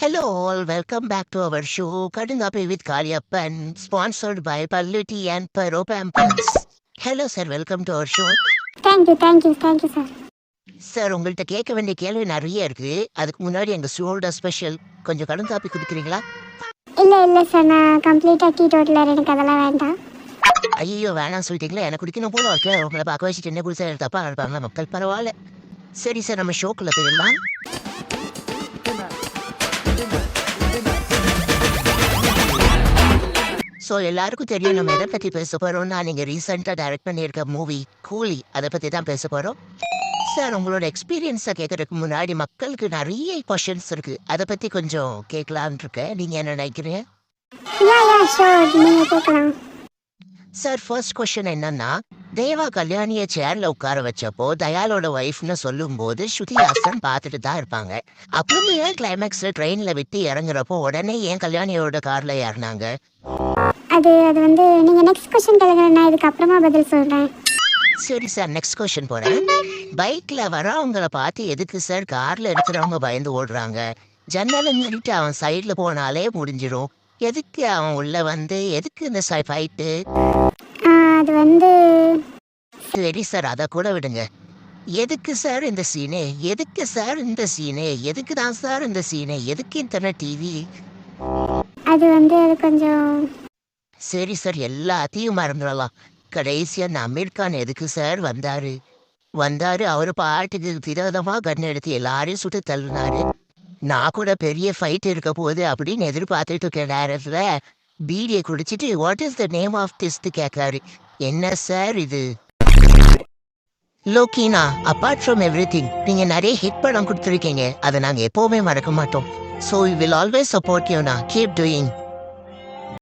Hello all, welcome back to our show Cutting Up with Kaliappan, sponsored by Palluti and Pero Pampers. Hello sir, welcome to our show. Thank you sir. Sir உங்கள்கிட்ட கேட்க வேண்டிய கேள்வி நிறைய இருக்கு. அதுக்கு முன்னாடி எங்க ஷோட ஸ்பெஷல் கொஞ்சம் கடன் காப்பி குடிக்கிறீங்களா? இல்லை சார், நான் கம்ப்ளீட்டாக டீ டோட்டலர், எனக்கு அதெல்லாம் வேண்டாம். ஐயோ வேணாம் சொல்லிட்டீங்களா? எனக்கு குடிக்கணும் போல இருக்கு. உங்களை பார்க்க வச்சுட்டு என்ன குடிச்சா தப்பா இருப்பாங்க மக்கள், பரவாயில்ல. சரி சார், நம்ம ஷோக்குள்ள போயிடலாம். ஸோ எல்லாருக்கும் தெரியும் நம்ம எதை பற்றி பேச போகிறோம்னா, நீங்கள் ரீசெண்டாக டைரக்ட் பண்ணியிருக்க மூவி கூலி, அதை பற்றி தான் பேச போகிறோம். சார் உங்களோட எக்ஸ்பீரியன்ஸை கேட்கறதுக்கு முன்னாடி மக்களுக்கு நிறைய கொஷின்ஸ் இருக்குது, அதை பற்றி கொஞ்சம் கேட்கலான் இருக்கேன். நீங்கள் என்ன நினைக்கிறீங்க? சார் ஃபர்ஸ்ட் கொஷின் என்னன்னா, தேவா கல்யாணியை சேர்ல உட்கார வச்சப்போ தயாலோட ஒய்ஃப்னு சொல்லும்போது ஸ்ருதிஹாசன் பார்த்துட்டு தான் இருப்பாங்க. அப்புறமே ஏன் கிளைமேக்ஸ்ல ட்ரெயின்ல விட்டு இறங்குறப்போ உடனே ஏன் கல்யாணியோட கார்ல ஏறினாங்க? அது வந்து நீங்க நெக்ஸ்ட் क्वेश्चन கேளுங்க, நான் இதுக்கு அப்புறமா பதில் சொல்றேன். சரி சார், நெக்ஸ்ட் கொஸ்டின் போறேன். பைக்ல வரவங்களை பார்த்து எதுக்கு சார் கார்ல இருக்கிறவங்க பயந்து ஓடுறாங்க? ஜன்னலை மூடிட்டு அவன் சைட்ல போனாலே முடிஞ்சிடும். எதுக்கு அவன் உள்ள வந்து எதுக்கு இந்த ஃபைட்டு? அது வந்து சரி சார், அதை கூட விடுங்க. எதுக்கு சார் இந்த சீனே? எதுக்கு சார் இந்த சீனே? எதுக்கு தான் சார் இந்த சீனே? எதுக்கு இத்தனை டிவி? அது வந்து அது கொஞ்சம் சரி சார், எல்லாத்தையும் மறந்துடலாம். கடைசியா அந்த அமீர் கான் எதுக்கு சார் வந்தாரு அவரு பாட்டுக்கு விரோதமா கன் எடுத்து எல்லாரையும் சுட்டு தள்ளினாரு. நான் கூட பெரிய ஃபைட் இருக்க போகுது அப்படின்னு எதிர்பார்த்துட்டு இருக்க நேரத்துல பீடியை குடிச்சிட்டு what is the name of this கேட்காரு. என்ன சார் இது? லோக்கினா, அப்பார்ட் ஃப்ரம் எவ்ரிதிங் நீங்க நிறைய ஹிட் படம் கொடுத்துருக்கீங்க, அதை நாங்க எப்பவுமே மறக்க மாட்டோம். So we will always support you. நான் கீப் டூயிங்.